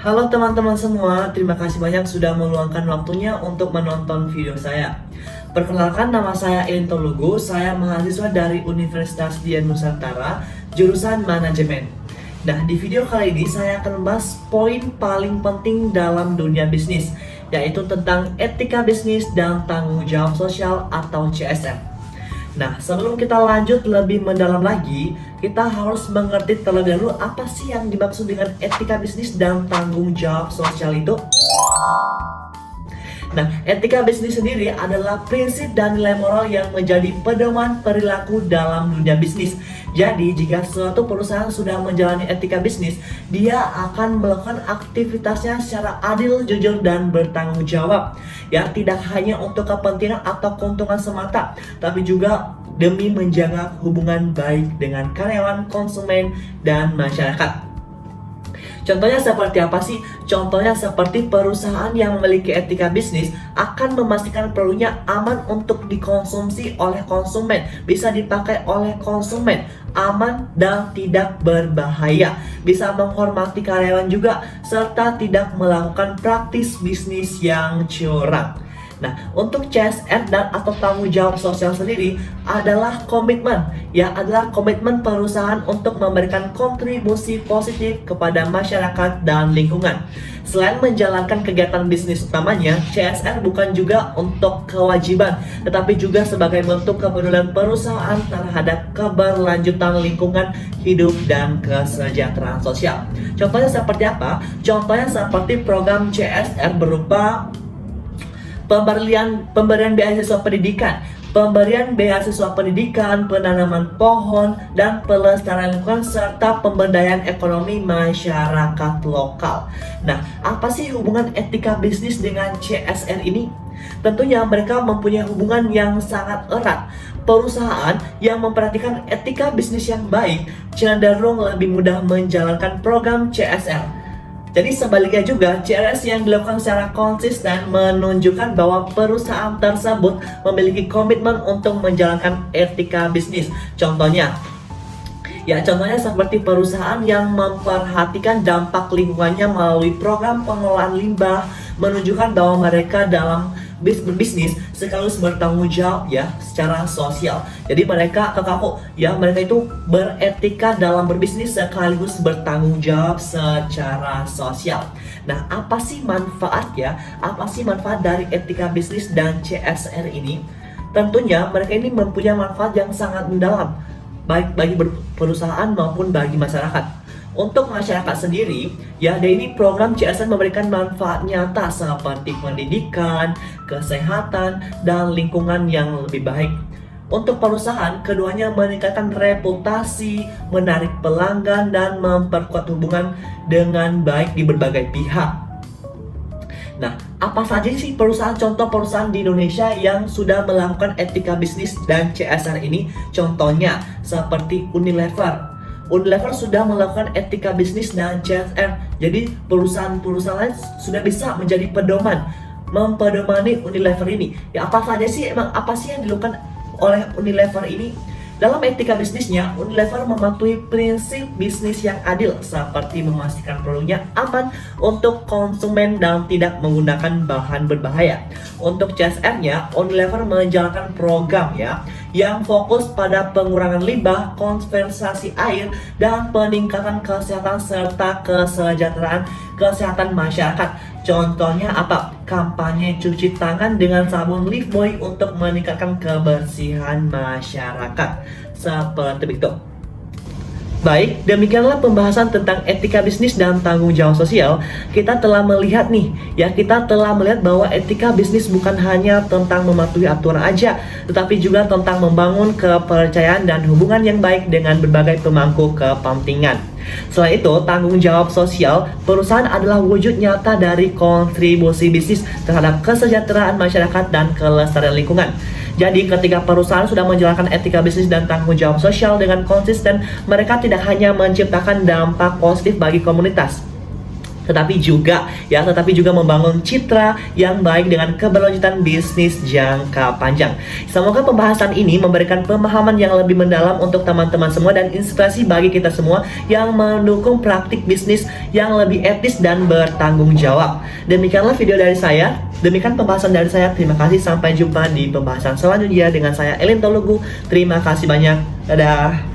Halo teman-teman semua, terima kasih banyak sudah meluangkan waktunya untuk menonton video saya. Perkenalkan, nama saya Ento Lugu, saya mahasiswa dari Universitas Dian Nusantara, jurusan Manajemen. Nah, di video kali ini saya akan membahas poin paling penting dalam dunia bisnis, yaitu tentang etika bisnis dan tanggung jawab sosial atau CSR. Nah, sebelum kita lanjut lebih mendalam lagi, kita harus mengerti terlebih dahulu apa sih yang dimaksud dengan etika bisnis dan tanggung jawab sosial itu. Nah, etika bisnis sendiri adalah prinsip dan nilai moral yang menjadi pedoman perilaku dalam dunia bisnis. Jadi, jika suatu perusahaan sudah menjalani etika bisnis, dia akan melakukan aktivitasnya secara adil, jujur, dan bertanggung jawab. Ya, tidak hanya untuk kepentingan atau keuntungan semata, tapi juga demi menjaga hubungan baik dengan karyawan, konsumen, dan masyarakat. Contohnya seperti apa sih? Contohnya seperti perusahaan yang memiliki etika bisnis akan memastikan produknya aman untuk dikonsumsi oleh konsumen, bisa dipakai oleh konsumen, aman dan tidak berbahaya, bisa menghormati karyawan juga, serta tidak melakukan praktis bisnis yang curang. Nah, untuk CSR dan atau tanggung jawab sosial sendiri adalah komitmen, adalah komitmen perusahaan untuk memberikan kontribusi positif kepada masyarakat dan lingkungan. Selain menjalankan kegiatan bisnis utamanya, CSR bukan juga untuk kewajiban, tetapi juga sebagai bentuk kepedulian perusahaan terhadap keberlanjutan lingkungan hidup dan kesejahteraan sosial. Contohnya seperti apa? Contohnya seperti program CSR berupa pemberian beasiswa pendidikan, penanaman pohon, dan pelestarian lingkungan, serta pemberdayaan ekonomi masyarakat lokal. Nah, apa sih hubungan etika bisnis dengan CSR ini? Tentunya mereka mempunyai hubungan yang sangat erat. Perusahaan yang memperhatikan etika bisnis yang baik cenderung lebih mudah menjalankan program CSR. Jadi sebaliknya juga, CSR yang dilakukan secara konsisten menunjukkan bahwa perusahaan tersebut memiliki komitmen untuk menjalankan etika bisnis. Contohnya seperti perusahaan yang memperhatikan dampak lingkungannya melalui program pengelolaan limbah, menunjukkan bahwa mereka dalam berbisnis sekaligus bertanggung jawab secara sosial. Jadi mereka itu beretika dalam berbisnis sekaligus bertanggung jawab secara sosial. Nah, apa sih manfaat dari etika bisnis dan CSR ini? Tentunya mereka ini mempunyai manfaat yang sangat mendalam, baik bagi perusahaan maupun bagi masyarakat. Untuk masyarakat sendiri, ini program CSR memberikan manfaat nyata seperti pendidikan, kesehatan, dan lingkungan yang lebih baik. Untuk perusahaan, keduanya meningkatkan reputasi, menarik pelanggan, dan memperkuat hubungan dengan baik di berbagai pihak. Nah, apa saja sih contoh perusahaan di Indonesia yang sudah melakukan etika bisnis dan CSR ini? Contohnya seperti Unilever sudah melakukan etika bisnis dan CSR. Jadi perusahaan-perusahaan lain sudah bisa menjadi mempedomani Unilever ini. Apa sih yang dilakukan oleh Unilever ini? Dalam etika bisnisnya, Unilever mematuhi prinsip bisnis yang adil, seperti memastikan produknya aman untuk konsumen dan tidak menggunakan bahan berbahaya. Untuk CSR-nya, Unilever menjalankan program yang fokus pada pengurangan limbah, konservasi air, dan peningkatan kesehatan serta kesehatan masyarakat. Contohnya apa? Kampanye cuci tangan dengan sabun Lifebuoy untuk meningkatkan kebersihan masyarakat. Seperti itu. Baik, demikianlah pembahasan tentang etika bisnis dan tanggung jawab sosial. Kita telah melihat bahwa etika bisnis bukan hanya tentang mematuhi aturan aja, tetapi juga tentang membangun kepercayaan dan hubungan yang baik dengan berbagai pemangku kepentingan. Selain itu, tanggung jawab sosial perusahaan adalah wujud nyata dari kontribusi bisnis terhadap kesejahteraan masyarakat dan kelestarian lingkungan. Jadi ketika perusahaan sudah menjalankan etika bisnis dan tanggung jawab sosial dengan konsisten, mereka tidak hanya menciptakan dampak positif bagi komunitas, tetapi juga membangun citra yang baik dengan keberlanjutan bisnis jangka panjang. Semoga pembahasan ini memberikan pemahaman yang lebih mendalam untuk teman-teman semua dan inspirasi bagi kita semua yang mendukung praktik bisnis yang lebih etis dan bertanggung jawab. Demikianlah video dari saya. Demikian pembahasan dari saya. Terima kasih, sampai jumpa di pembahasan selanjutnya dengan saya Elin Tolugu. Terima kasih banyak. Dadah.